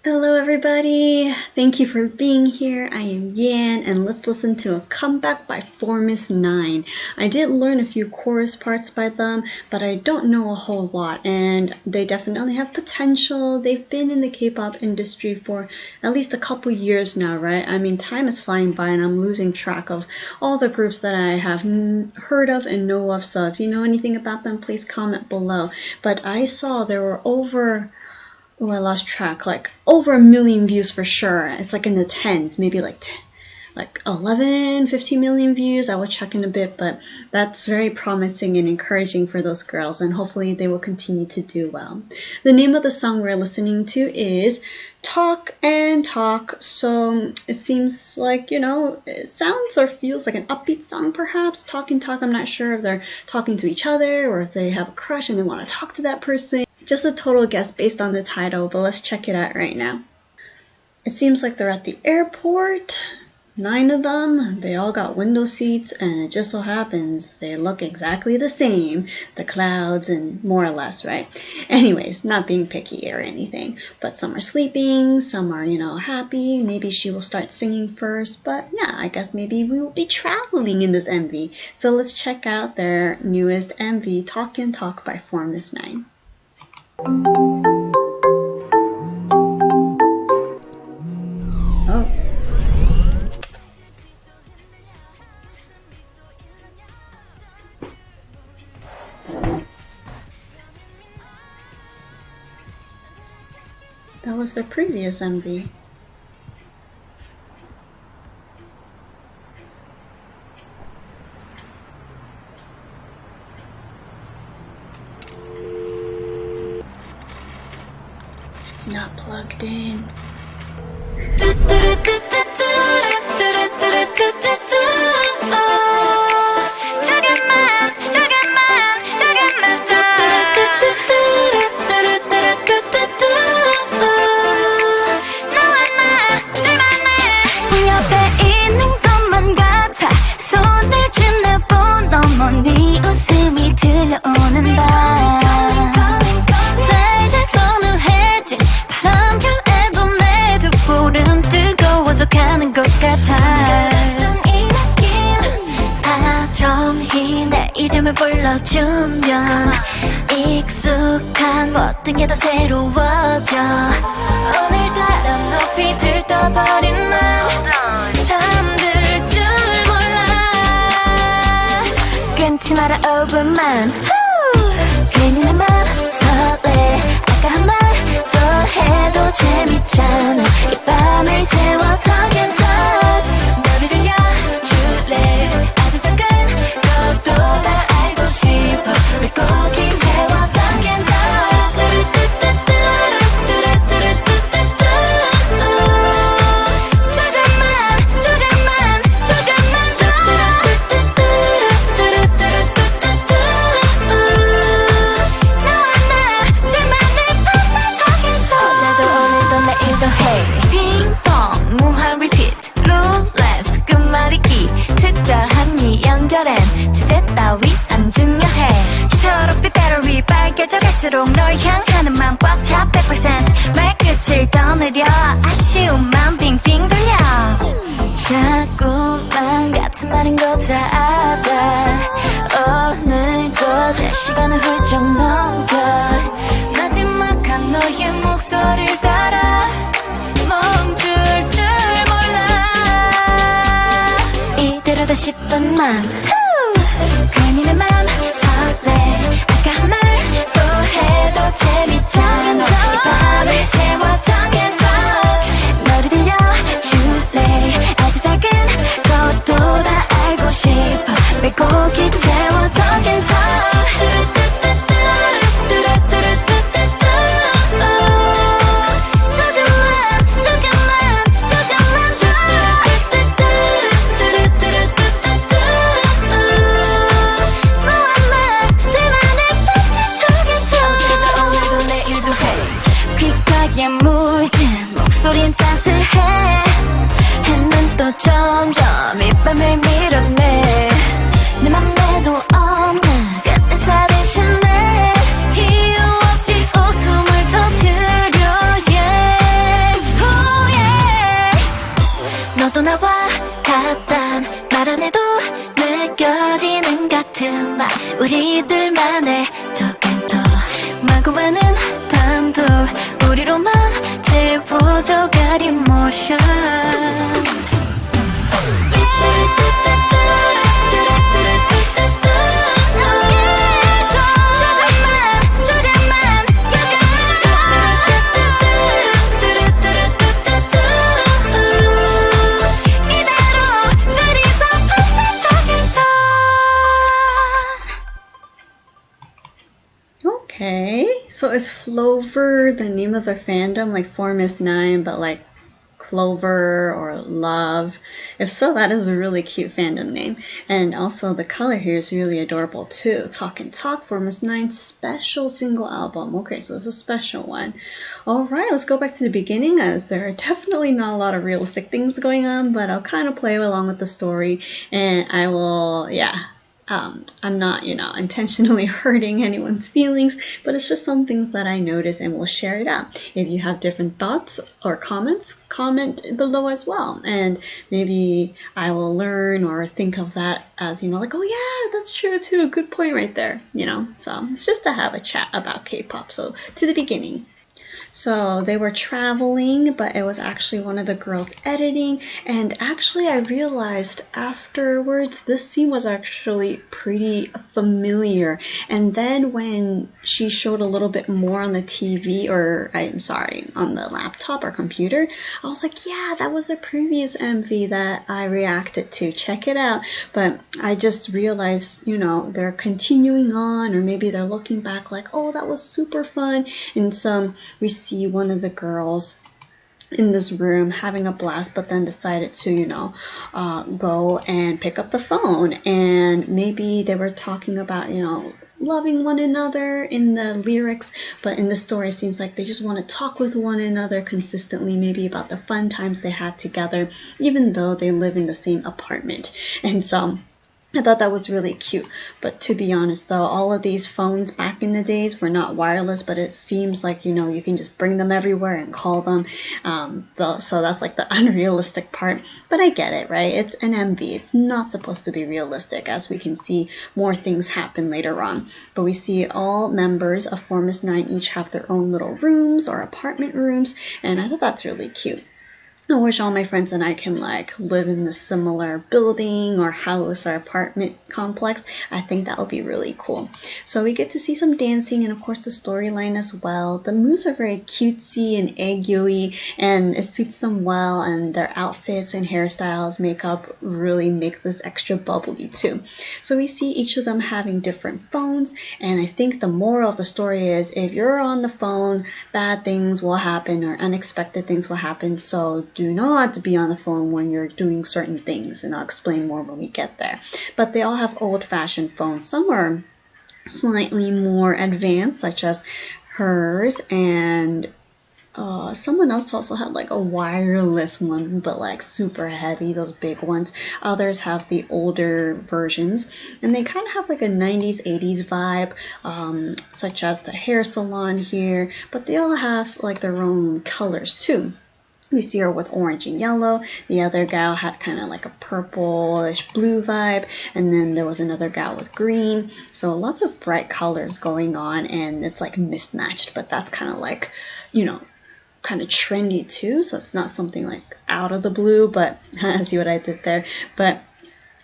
Hello everybody! Thank you for being here. I am Yan and let's listen to a comeback by Formus 9. I did learn a few chorus parts by them, but I don't know a whole lot and they definitely have potential. They've been in the K-pop industry for at least a couple years now, right? I mean, time is flying by and I'm losing track of all the groups that I have heard of and know of, so if you know anything about them, please comment below. But I saw there were I lost track, like over 1 million views for sure. It's like in the tens, maybe like 11, 15 million views. I will check in a bit, but that's very promising and encouraging for those girls, and hopefully they will continue to do well. The name of the song we're listening to is Talk and Talk. So it seems like, it sounds or feels like an upbeat song perhaps. Talk and Talk, I'm not sure if they're talking to each other or if they have a crush and they want to talk to that person. Just a total guess based on the title, but let's check it out right now. It seems like they're at the airport. 9 of them. They all got window seats, and it just so happens they look exactly the same. The clouds and more or less, right? Anyways, not being picky or anything, but some are sleeping, some are, happy. Maybe she will start singing first, but yeah, I guess maybe we will be traveling in this MV. So let's check out their newest MV, Talk and Talk by Formus 9. Oh. That was the previous MV. It's not plugged in. 이름을 불러주면 익숙한 모든 게 다 새로워져. 오늘따라 높이 들떠버린 맘 잠들 줄 몰라. 끊지 마라 5분만. 괜히 내 맘 설레. 아까 한 말 또 해도 재밌잖아. 이 밤을 세워 talk and talk. 너를 들려줄래. 아주 작은 것도 다 알고 싶어. 왜 꼭 이제와 talk and talk. 조금만 너와 나 둘만의 밤새 talk and talk. 어제도 오늘도 내일도 해. 핑퐁 무한 repeat 룰렛스 끝말잇기 특별한 이 연결엔 주제 따위 안 중요해. 초록빛 배터리 밝혀져 갈수록 널 향하는 맘 꽉 차 100% 말끝을 떠내려 아쉬움만 빙빙 돌려. 자꾸만 같은 말인 거 다 알아. 오늘도 제 시간을 훌쩍 넘겨. 마지막한 너의 목소리를 따라 멈출 줄 몰라. 이대로다 10분만. 괜히 내 맘 설레. 아까 한 말 또 해도 재밌잖아. 이 밤을 세워 talk and talk. 너를 들려줄래. 아주 작은 것도 다 알고 싶어. 왜 꼭 이제와 talk and talk. 조금만 말 우리들만의 톡앤톡 마구 많은 밤도 우리로만 채워져 가린 motions Okay, so is Flover the name of the fandom, like Form is 9, but like Clover or Love? If so, that is a really cute fandom name. And also the color here is really adorable too. Talk and Talk, Form is 9 special single album. Okay, so it's a special one. Alright, let's go back to the beginning, as there are definitely not a lot of realistic things going on, but I'll kind of play along with the story, and I will, I'm not, intentionally hurting anyone's feelings, but it's just some things that I notice and we'll share it out. If you have different thoughts or comments, comment below as well. And maybe I will learn or think of that as, like, oh yeah, that's true too. Good point right there, So it's just to have a chat about K-pop. So to the beginning. So they were traveling, but it was actually one of the girls editing, and actually I realized afterwards this scene was actually pretty familiar. And then when she showed a little bit more on the TV, or I'm sorry, on the laptop or computer, I was like, yeah, that was the previous MV that I reacted to. Check it out. But I just realized, they're continuing on, or maybe they're looking back like, oh, that was super fun. And so we see one of the girls in this room having a blast, but then decided to, go and pick up the phone. And maybe they were talking about, loving one another in the lyrics, but in the story it seems like they just want to talk with one another consistently, maybe about the fun times they had together, even though they live in the same apartment. And so I thought that was really cute. But to be honest though, all of these phones back in the days were not wireless, but it seems like, you can just bring them everywhere and call them. So that's like the unrealistic part. But I get it, right? It's an MV. It's not supposed to be realistic, as we can see more things happen later on. But we see all members of Form is 9 each have their own little rooms or apartment rooms, and I thought that's really cute. I wish all my friends and I can live in a similar building or house or apartment complex. I think that would be really cool. So we get to see some dancing and of course the storyline as well. The moves are very cutesy and egg-y, and it suits them well, and their outfits and hairstyles, makeup really make this extra bubbly too. So we see each of them having different phones, and I think the moral of the story is if you're on the phone, bad things will happen or unexpected things will happen. So do not be on the phone when you're doing certain things, and I'll explain more when we get there. But they all have old-fashioned phones. Some are slightly more advanced, such as hers, and someone else also had a wireless one, but super heavy, those big ones. Others have the older versions, and they kind of have a 90s 80s vibe, such as the hair salon here, but they all have their own colors too. We see her with orange and yellow. The other gal had kind of a purplish blue vibe. And then there was another gal with green. So lots of bright colors going on, and it's mismatched. But that's kind of kind of trendy too. So it's not something out of the blue, but see what I did there. But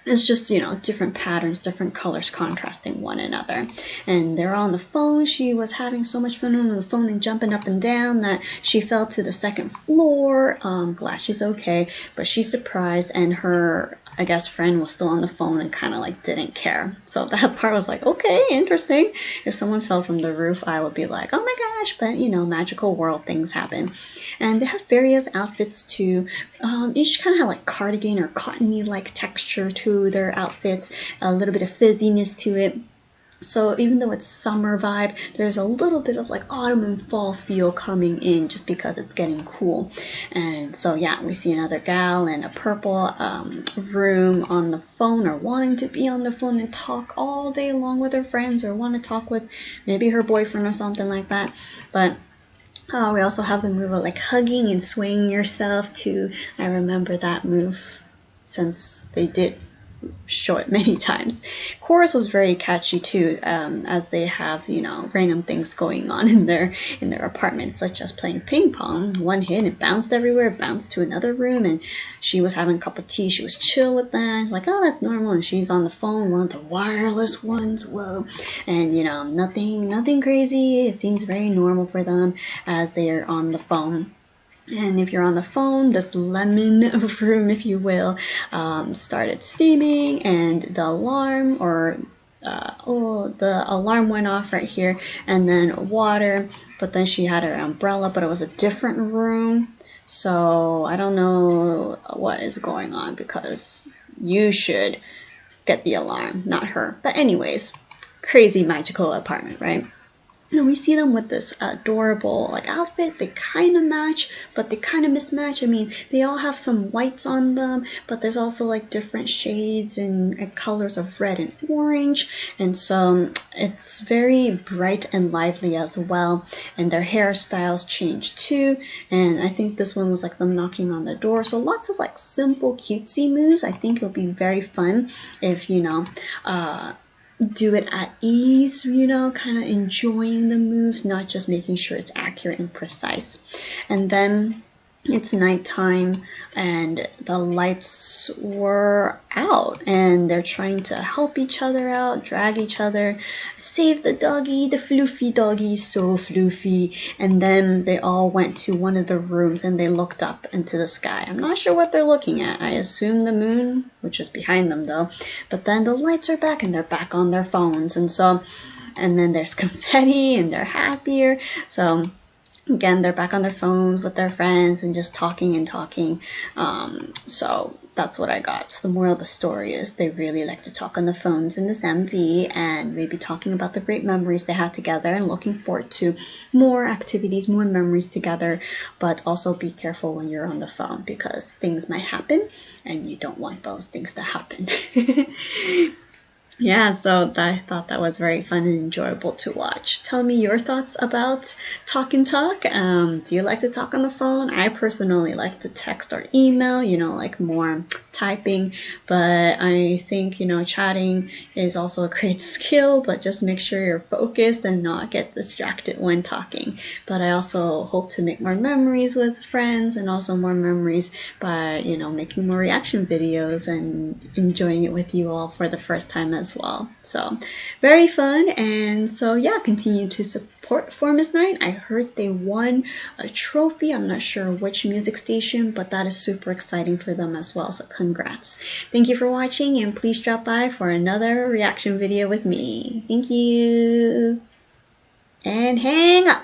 it's just, different patterns, different colors contrasting one another. And they're on the phone. She was having so much fun on the phone and jumping up and down that she fell to the second floor. Glad she's okay, but she's surprised, and her, I guess, friend was still on the phone and kind of didn't care. So that part was okay, interesting. If someone fell from the roof, I would be like, oh my gosh, but magical world things happen. And they have various outfits too. Each kind of had cardigan or cottony-like texture to their outfits, a little bit of fizziness to it. So even though it's summer vibe, there's a little bit of autumn and fall feel coming in, just because it's getting cool. And so yeah, we see another gal in a purple room on the phone, or wanting to be on the phone and talk all day long with her friends, or want to talk with maybe her boyfriend or something like that. But we also have the move of hugging and swaying yourself too. I remember that move, since they did show it many times. Chorus was very catchy too, as they have, you know, random things going on in their apartment, such as playing ping pong. One hit, it bounced everywhere, bounced to another room, and she was having a cup of tea. She was chill with that. It's like, oh, that's normal. And she's on the phone, one of the wireless ones. Whoa, and you know, nothing crazy. It seems very normal for them as they are on the phone. And if you're on the phone, this lemon room, if you will, started steaming, and the alarm the alarm went off right here, and then water. But then she had her umbrella, but it was a different room. So I don't know what is going on, because you should get the alarm, not her. But anyways, crazy magical apartment, right? And we see them with this adorable like outfit. They kind of match, but they kind of mismatch. I mean, they all have some whites on them, but there's also like different shades and colors of red and orange. And so it's very bright and lively as well. And their hairstyles change too. And I think this one was like them knocking on the door. So lots of like simple cutesy moves. I think it'll be very fun if, you know, do it at ease, you know, kind of enjoying the moves, not just making sure it's accurate and precise. And then it's nighttime and the lights were out, and they're trying to help each other out, drag each other, save the doggy, the floofy doggy, so floofy. And then they all went to one of the rooms and they looked up into the sky. I'm not sure what they're looking at. I assume the moon, which is behind them though. But then the lights are back and they're back on their phones. And then there's confetti and they're happier. So again, they're back on their phones with their friends and just talking and talking. So that's what I got. So the moral of the story is they really like to talk on the phones in this MV, and maybe talking about the great memories they had together and looking forward to more activities, more memories together. But also be careful when you're on the phone, because things might happen and you don't want those things to happen. Yeah, so I thought that was very fun and enjoyable to watch. Tell me your thoughts about Talk and Talk. Do you like to talk on the phone? I personally like to text or email, you know, like more typing. But I think, you know, chatting is also a great skill, but just make sure you're focused and not get distracted when talking. But I also hope to make more memories with friends, and also more memories by, you know, making more reaction videos and enjoying it with you all for the first time as well. So very fun. And so yeah, continue to support For Miss 9. I heard they won a trophy. I'm not sure which music station, but that is super exciting for them as well. So congrats. Thank you for watching, and please drop by for another reaction video with me. Thank you. And hang up.